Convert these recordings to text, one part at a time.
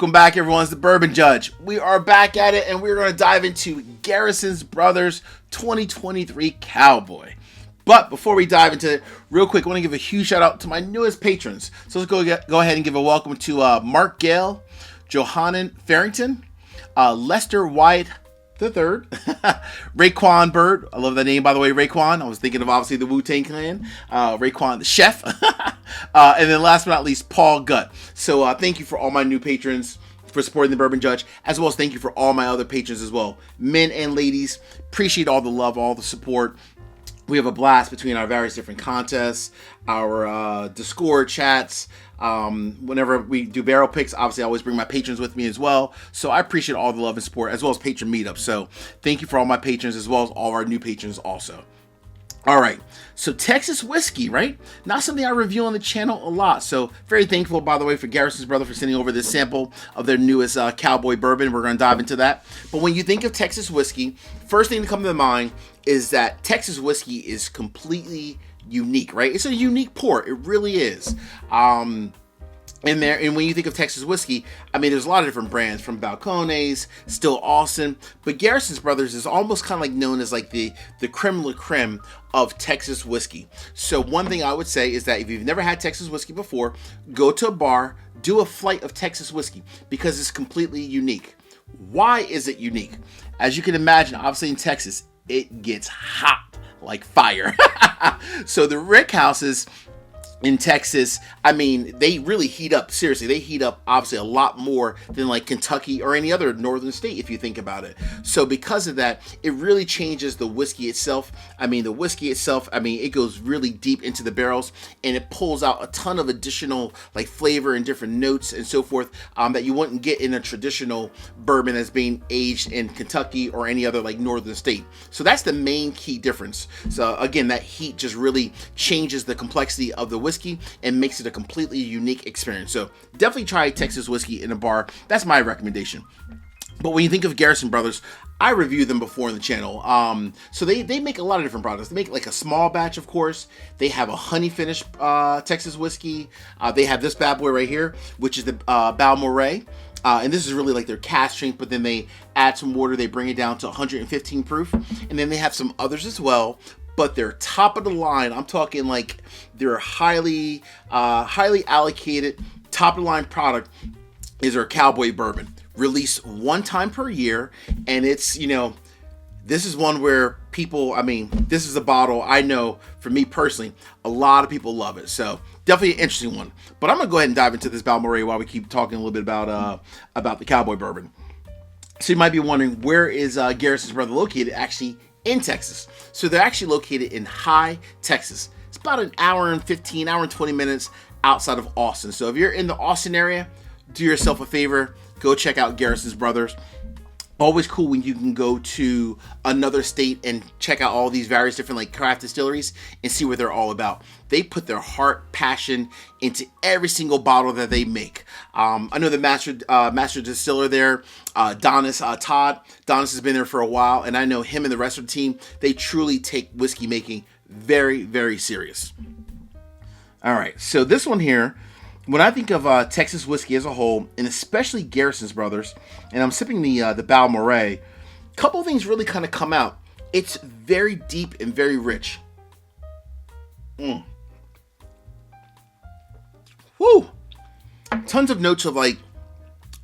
Welcome back, everyone. It's the Bourbon Judge. We are back at it, and we're going to dive into Garrison's Brothers 2023 Cowboy. But before we dive into it, real quick, I want to give a huge shout out to my newest patrons. So let's go ahead and give a welcome to Mark Gale, Johannan Farrington, Lester White III, Raekwon Bird. I love that name, by the way, Raekwon. I was thinking of obviously the Wu-Tang Clan. Raekwon the Chef. And then last but not least, Paul Gutt. So thank you for all my new patrons for supporting the Bourbon Judge, as well as thank you for all my other patrons as well. Men and ladies, appreciate all the love, all the support. We have a blast between our various different contests, our Discord chats. Whenever we do barrel picks, obviously I always bring my patrons with me as well. So I appreciate all the love and support, as well as patron meetups. So thank you for all my patrons, as well as all our new patrons also. All right, so Texas whiskey, right? Not something I review on the channel a lot. So very thankful, by the way, for Garrison's brother for sending over this sample of their newest Cowboy bourbon. We're going to dive into that. But when you think of Texas whiskey, first thing to come to mind is that Texas whiskey is completely unique, right? It's a unique pour. It really is. And when you think of Texas whiskey, I mean, there's a lot of different brands, from Balcones, Still Austin, but Garrison's Brothers is almost kind of like known as like the creme la creme of Texas whiskey. So one thing I would say is that if you've never had Texas whiskey before, go to a bar, do a flight of Texas whiskey, because it's completely unique. Why is it unique? As you can imagine, obviously in Texas, it gets hot like fire. So the rick houses in Texas, I mean, they really heat up. Seriously, they heat up obviously a lot more than like Kentucky or any other northern state, if you think about it. So because of that, it really changes the whiskey itself. I mean, the whiskey itself, I mean, it goes really deep into the barrels, and it pulls out a ton of additional like flavor and different notes and so forth that you wouldn't get in a traditional bourbon that's being aged in Kentucky or any other like northern state. So that's the main key difference. So again, that heat just really changes the complexity of the whiskey and makes it a completely unique experience. So definitely try Texas whiskey in a bar. That's my recommendation. But when you think of Garrison Brothers, I reviewed them before on the channel. So they make a lot of different products. They make like a small batch, of course. They have a honey finished Texas whiskey. They have this bad boy right here, which is the Balmoral. And this is really like their cask strength, but then they add some water. They bring it down to 115 proof. And then they have some others as well. But they're top of the line. I'm talking like their highly allocated top of the line product is their Cowboy bourbon, released one time per year. And it's, you know, this is one where people, I mean, this is a bottle I know for me personally, a lot of people love it. So definitely an interesting one. But I'm gonna go ahead and dive into this Balmoral while we keep talking a little bit about the Cowboy bourbon. So you might be wondering, where is Garrison's Brother located? Actually in Texas. So they're actually located in High, Texas. It's about an hour and 20 minutes outside of Austin. So if you're in the Austin area, do yourself a favor, go check out Garrison's Brothers. Always cool when you can go to another state and check out all these various different like craft distilleries and see what they're all about. They put their heart, passion into every single bottle that they make. I know the master distiller there, Donis Todd. Donis has been there for a while, and I know him and the rest of the team, they truly take whiskey making very, very serious. All right, so this one here, when I think of Texas whiskey as a whole, and especially Garrison's Brothers, and I'm sipping the Balmoral, a couple of things really kind of come out. It's very deep and very rich. Woo! Tons of notes of like,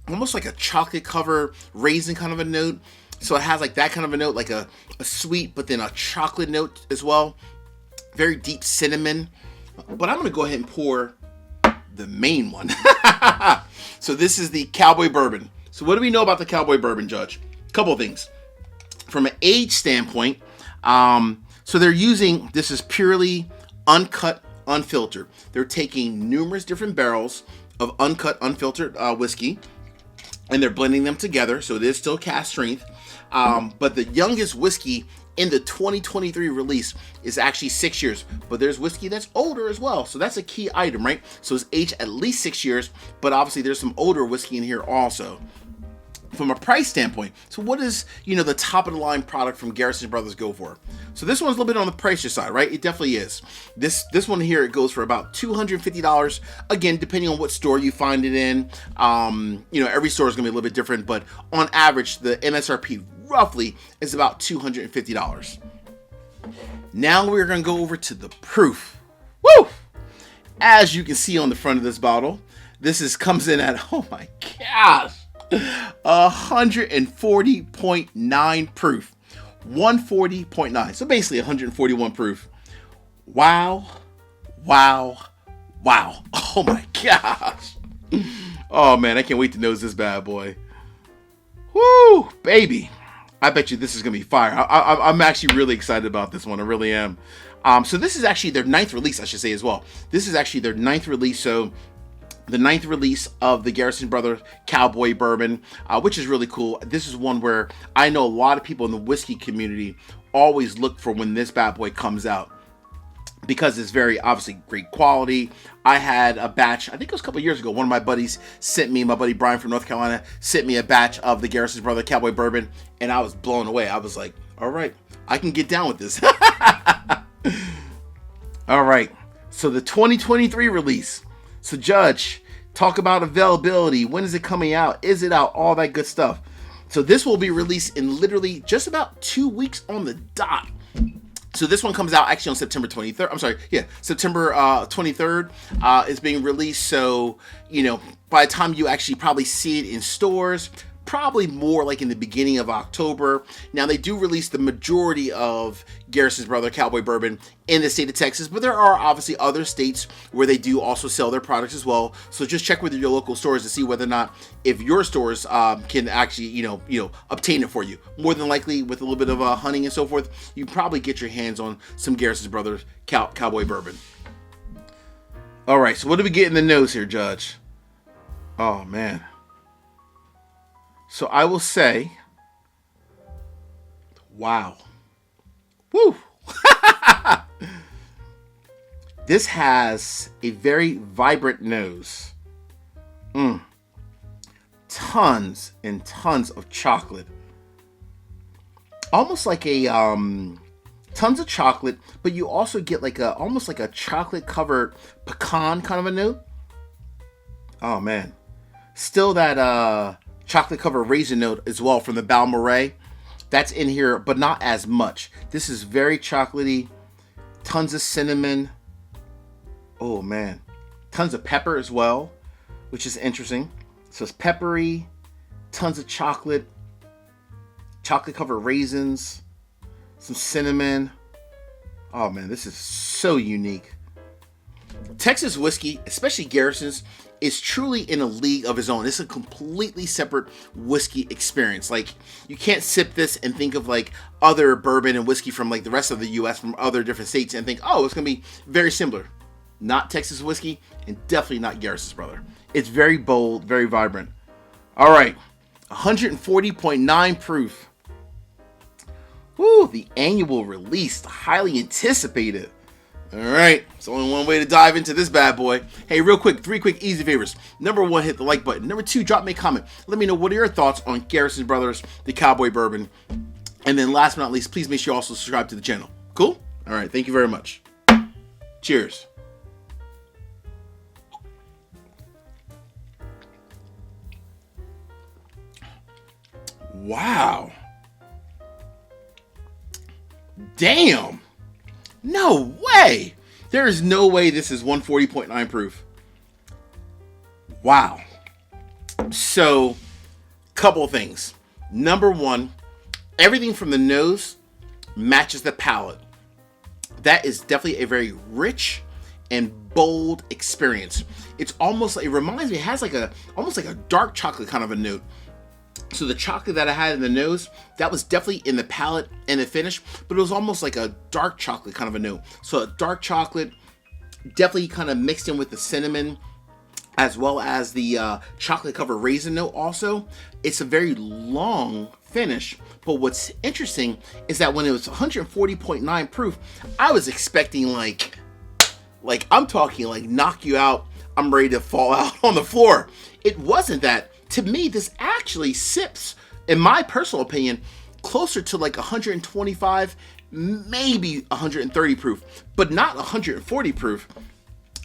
almost like a chocolate cover raisin kind of a note. So it has like that kind of a note, like a sweet, but then a chocolate note as well. Very deep cinnamon. But I'm going to go ahead and pour the main one. So this is the Cowboy bourbon. So what do we know about the Cowboy bourbon, Judge? A couple of things. From an age standpoint, so they're using, this is purely uncut, unfiltered. They're taking numerous different barrels of uncut, unfiltered whiskey, and they're blending them together. So it is still cask strength. But the youngest whiskey in the 2023 release is actually 6 years, but there's whiskey that's older as well. So that's a key item, right? So it's aged at least 6 years, but obviously there's some older whiskey in here also. from a price standpoint, so what is, the top of the line product from Garrison Brothers go for? So this one's a little bit on the pricier side, right? It definitely is. This one here, it goes for about $250. Again, depending on what store you find it in. Every store is gonna be a little bit different, but on average, the MSRP roughly is about $250. Now we're gonna go over to the proof. Woo! As you can see on the front of this bottle, this comes in at, oh my gosh, 140.9 proof. 140.9. So basically 141 proof. Wow. Wow. Wow. Oh my gosh. Oh man, I can't wait to nose this bad boy. Woo, baby. I bet you this is going to be fire. I'm actually really excited about this one. I really am. So this is actually their 9th release, I should say as well. This is actually their 9th release. So the 9th release of the Garrison Brothers Cowboy Bourbon, which is really cool. This is one where I know a lot of people in the whiskey community always look for when this bad boy comes out, because it's very obviously great quality. I had a batch, I think it was a couple years ago, one of my buddies sent me, my buddy Brian from North Carolina, sent me a batch of the Garrison Brothers Cowboy Bourbon, and I was blown away. I was like, all right, I can get down with this. All right, so the 2023 release. So Judge, talk about availability. When is it coming out? Is it out? All that good stuff. So this will be released in literally just about 2 weeks on the dot. So this one comes out actually on September 23rd. I'm sorry, yeah, September 23rd is being released. So, by the time you actually probably see it in stores, probably more like in the beginning of October. Now, they do release the majority of Garrison's Brother Cowboy Bourbon in the state of Texas, but there are obviously other states where they do also sell their products as well. So just check with your local stores to see whether or not if your stores can actually, obtain it for you. More than likely, with a little bit of hunting and so forth, you probably get your hands on some Garrison's Brothers Cowboy Bourbon. All right, so what do we get in the nose here, Judge? Oh, man. So I will say, wow. Woo! This has a very vibrant nose. Tons and tons of chocolate. Almost like a, tons of chocolate, but you also get like almost like a chocolate covered pecan kind of a note. Oh man. Still that, chocolate covered raisin note as well from the Balmoral. That's in here, but not as much. This is very chocolatey. Tons of cinnamon. Oh man. Tons of pepper as well, which is interesting. So it's peppery, tons of chocolate covered raisins, some cinnamon. Oh man, this is so unique. Texas whiskey, especially Garrison's, is truly in a league of his own. It's a completely separate whiskey experience. Like, you can't sip this and think of like other bourbon and whiskey from like the rest of the US, from other different states, and think, oh, it's gonna be very similar. Not Texas whiskey, and definitely not Garrison's Brother. It's very bold, very vibrant. All right, 140.9 proof. Woo, the annual release, highly anticipated. All right, it's only one way to dive into this bad boy. Hey, real quick, 3 quick easy favors. Number 1, hit the like button. Number 2, drop me a comment. Let me know what are your thoughts on Garrison Brothers, the Cowboy Bourbon. And then last but not least, please make sure you also subscribe to the channel. Cool? All right, thank you very much. Cheers. Wow. Damn. No way. There is no way this is 140.9 proof. Wow. So, couple of things. Number 1, everything from the nose matches the palate. That is definitely a very rich and bold experience. It's almost like, it reminds me, it has like almost like a dark chocolate kind of a note. So the chocolate that I had in the nose, that was definitely in the palate and the finish, but it was almost like a dark chocolate kind of a note. So a dark chocolate, definitely kind of mixed in with the cinnamon, as well as the chocolate covered raisin note also. It's a very long finish, but what's interesting is that when it was 140.9 proof, I was expecting like I'm talking like knock you out, I'm ready to fall out on the floor. It wasn't that. to me, this actually sips, in my personal opinion, closer to like 125, maybe 130 proof, but not 140 proof.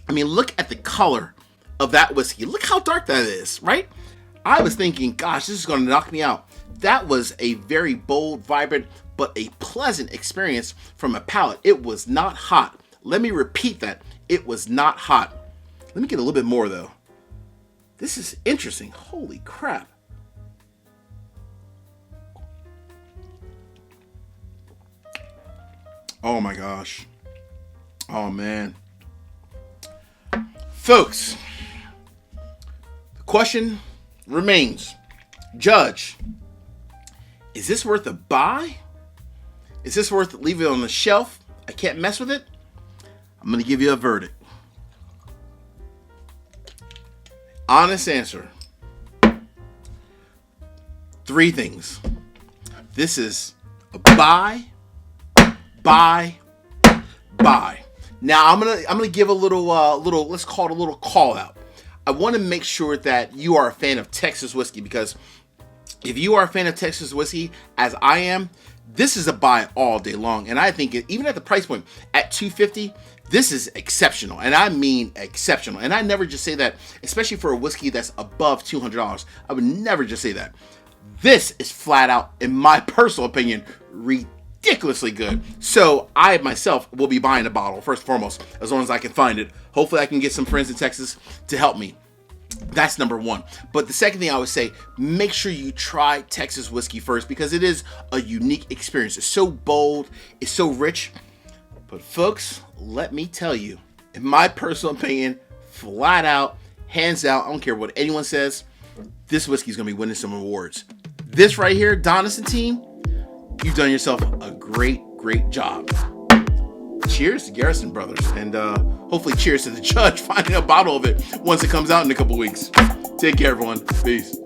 I mean, look at the color of that whiskey. Look how dark that is, right? I was thinking, gosh, this is going to knock me out. That was a very bold, vibrant, but a pleasant experience from a palate. It was not hot. Let me repeat that. It was not hot. Let me get a little bit more, though. This is interesting. Holy crap. Oh, my gosh. Oh, man. Folks, the question remains. Judge, is this worth a buy? Is this worth leaving it on the shelf? I can't mess with it. I'm going to give you a verdict. Honest answer. 3 things. This is a buy. Now I'm gonna give a little let's call it a little call out. I want to make sure that you are a fan of Texas whiskey, because if you are a fan of Texas whiskey, as I am, this is a buy all day long. And I think even at the price point at $250, this is exceptional, and I mean exceptional. And I never just say that, especially for a whiskey that's above $200. I would never just say that. This is flat out, in my personal opinion, ridiculously good. So I myself will be buying a bottle first and foremost, as long as I can find it. Hopefully I can get some friends in Texas to help me. That's number one. But the second thing I would say, make sure you try Texas whiskey first, because it is a unique experience. It's so bold, it's so rich. But folks, let me tell you, in my personal opinion, flat out, hands out, I don't care what anyone says, this whiskey is going to be winning some awards. This right here, Donison team, you've done yourself a great job. Cheers to Garrison brothers, and hopefully cheers to the judge finding a bottle of it once it comes out in a couple weeks. Take care, everyone. Peace.